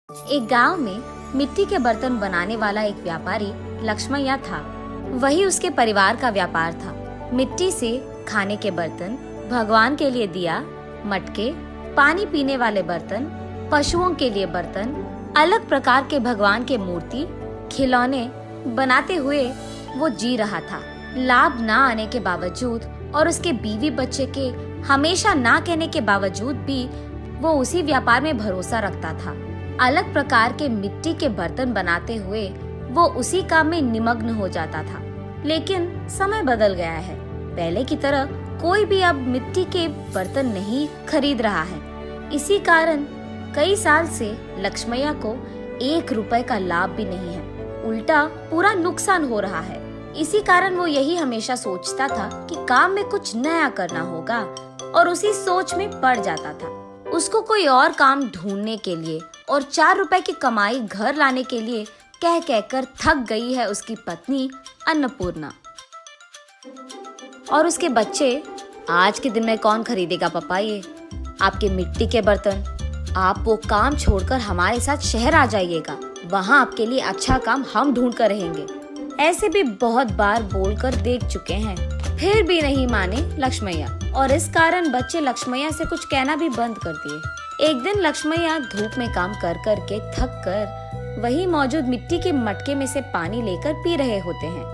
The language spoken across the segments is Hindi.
एक गांव में मिट्टी के बर्तन बनाने वाला एक व्यापारी लक्ष्मैया था। वही उसके परिवार का व्यापार था। मिट्टी से खाने के बर्तन, भगवान के लिए दिया, मटके, पानी पीने वाले बर्तन, पशुओं के लिए बर्तन, अलग प्रकार के भगवान के मूर्ति, खिलौने बनाते हुए वो जी रहा था। लाभ ना आने के बावजूद और उसके बीवी बच्चे के हमेशा ना कहने के बावजूद भी वो उसी व्यापार में भरोसा रखता था। अलग प्रकार के मिट्टी के बर्तन बनाते हुए वो उसी काम में निमग्न हो जाता था। लेकिन समय बदल गया है। पहले की तरह कोई भी अब मिट्टी के बर्तन नहीं खरीद रहा है। इसी कारण कई साल से लक्ष्मैया को 1 रुपए का लाभ भी नहीं है, उल्टा पूरा नुकसान हो रहा है। इसी कारण वो यही हमेशा सोचता था कि काम में कुछ नया करना होगा और उसी सोच में पड़ जाता था। उसको कोई और काम ढूंढने के लिए और 4 रुपए की कमाई घर लाने के लिए कह कहकर थक गई है उसकी पत्नी अन्नपूर्णा। और उसके बच्चे, आज के दिन में कौन खरीदेगा पापा ये आपके मिट्टी के बर्तन? आप वो काम छोड़कर हमारे साथ शहर आ जाइएगा, वहाँ आपके लिए अच्छा काम हम ढूंढ कर रहेंगे। ऐसे भी बहुत बार बोलकर देख चुके हैं, फिर भी नहीं माने लक्ष्मैया, और इस कारण बच्चे लक्ष्मैया से कुछ कहना भी बंद कर दिए। एक दिन लक्ष्मैया धूप में काम कर कर के थक कर वही मौजूद मिट्टी के मटके में से पानी लेकर पी रहे होते हैं।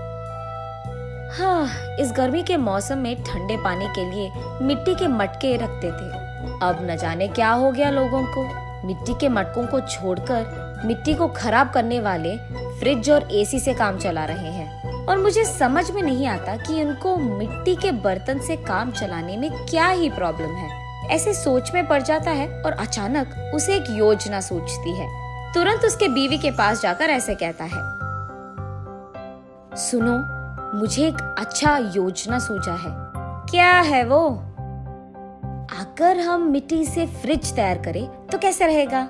हाँ, इस गर्मी के मौसम में ठंडे पानी के लिए मिट्टी के मटके रखते थे। अब न जाने क्या हो गया लोगों को, मिट्टी के मटकों को छोड़कर मिट्टी को खराब करने वाले फ्रिज और एसी से काम चला रहे हैं। और मुझे समझ में नहीं आता कि उनको मिट्टी के बर्तन से काम चलाने में क्या ही प्रॉब्लम है। ऐसे सोच में पड़ जाता है और अचानक उसे एक योजना सूझती है। तुरंत उसके बीवी के पास जाकर ऐसे कहता है, सुनो, मुझे एक अच्छा योजना सूझा है। क्या है वो? अगर हम मिट्टी से फ्रिज तैयार करें तो कैसे रहेगा?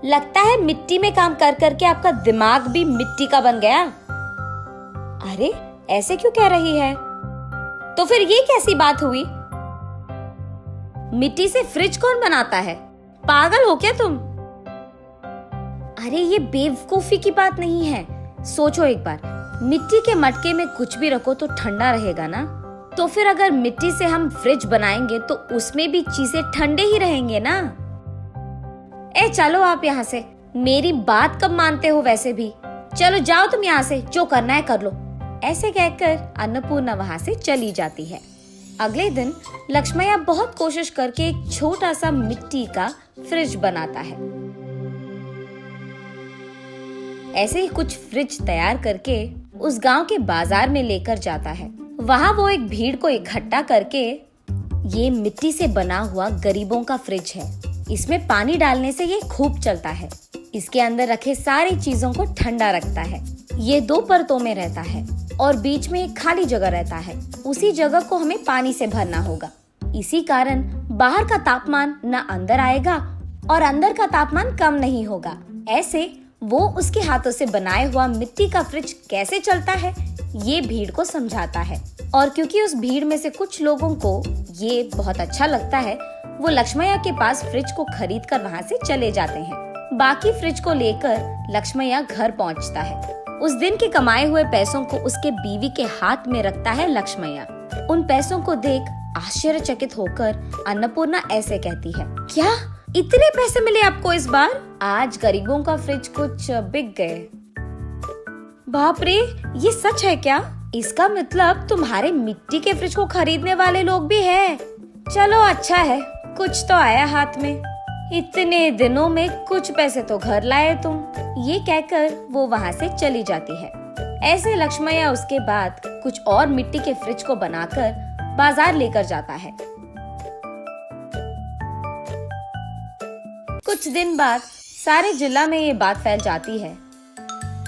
लगता है मिट्टी में काम कर करके आपका दिमाग भी मिट्टी का बन गया। अरे, ऐसे क्यों कह रही है? तो फिर ये कैसी बात हुई? मिट्टी से फ्रिज कौन बनाता है? पागल हो क्या तुम? अरे, ये बेवकूफी की बात नहीं है। सोचो एक बार, मिट्टी के मटके में कुछ भी रखो तो ठंडा रहेगा ना। तो फिर अगर मिट्टी से हम फ्रिज बनाएंगे तो उसमें भी चीजें ठंडे ही रहेंगे ना। चलो आप यहाँ से, मेरी बात कब मानते हो वैसे भी। चलो जाओ तुम यहाँ से, जो करना है कर लो। ऐसे कहकर अन्नपूर्णा वहाँ से चली जाती है। अगले दिन लक्ष्मैया बहुत कोशिश करके एक छोटा सा मिट्टी का फ्रिज बनाता है। ऐसे ही कुछ फ्रिज तैयार करके उस गांव के बाजार में लेकर जाता है। वहाँ वो एक भीड़ को इकट्ठा करके, ये मिट्टी से बना हुआ गरीबों का फ्रिज है, इसमें पानी डालने से ये खूब चलता है। इसके अंदर रखे सारी चीजों को ठंडा रखता है। ये 2 परतों में रहता है और बीच में एक खाली जगह रहता है। उसी जगह को हमें पानी से भरना होगा। इसी कारण बाहर का तापमान न अंदर आएगा और अंदर का तापमान कम नहीं होगा। ऐसे वो उसके हाथों से बनाए हुआ मिट्टी का फ्रिज कैसे चलता है ये भीड़ को समझाता है। और क्योंकि उस भीड़ में से कुछ लोगों को ये बहुत अच्छा लगता है, वो लक्ष्मैया के पास फ्रिज को खरीद कर वहाँ से चले जाते हैं। बाकी फ्रिज को लेकर लक्ष्मैया घर पहुँचता है। उस दिन के कमाए हुए पैसों को उसके बीवी के हाथ में रखता है लक्ष्मैया। उन पैसों को देख आश्चर्यचकित होकर अन्नपूर्णा ऐसे कहती है, क्या इतने पैसे मिले आपको इस बार? आज गरीबों का फ्रिज कुछ बिक गए। बाप रे, ये सच है क्या? इसका मतलब तुम्हारे मिट्टी के फ्रिज को खरीदने वाले लोग भी हैं। चलो अच्छा है, कुछ तो आया हाथ में। इतने दिनों में कुछ पैसे तो घर लाए तुम। ये कहकर वो वहाँ से चली जाती है। ऐसे लक्ष्मैया उसके बाद कुछ और मिट्टी के फ्रिज को बनाकर बाजार लेकर जाता है। कुछ दिन बाद सारे जिला में ये बात फैल जाती है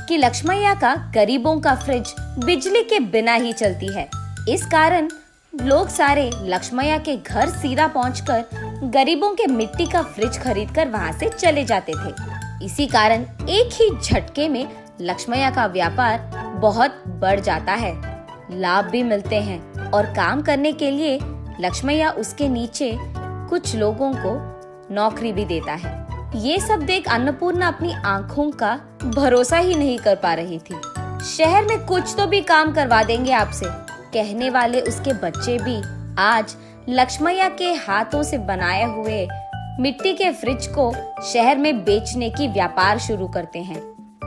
कि लक्ष्मैया का गरीबों का फ्रिज बिजली के बिना ही चलती है। इस कारण लोग सारे लक्ष्मैया के घर सीधा पहुंचकर गरीबों के मिट्टी का फ्रिज खरीदकर वहां से चले जाते थे। इसी कारण एक ही झटके में लक्ष्मैया का व्यापार बहुत बढ़ जाता है, लाभ भी मिलते हैं और काम करने के लिए लक्ष्मैया उसके नीचे कुछ लोगों को नौकरी भी देता है। ये सब देख अन्नपूर्णा अपनी आंखों का भरोसा ही नहीं कर पा रही थी। शहर में कुछ तो भी काम करवा देंगे आपसे, कहने वाले उसके बच्चे भी आज लक्ष्मैया के हाथों से बनाए हुए मिट्टी के फ्रिज को शहर में बेचने की व्यापार शुरू करते हैं।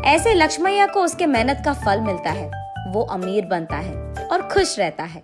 ऐसे लक्ष्मैया को उसके मेहनत का फल मिलता है, वो अमीर बनता है और खुश रहता है।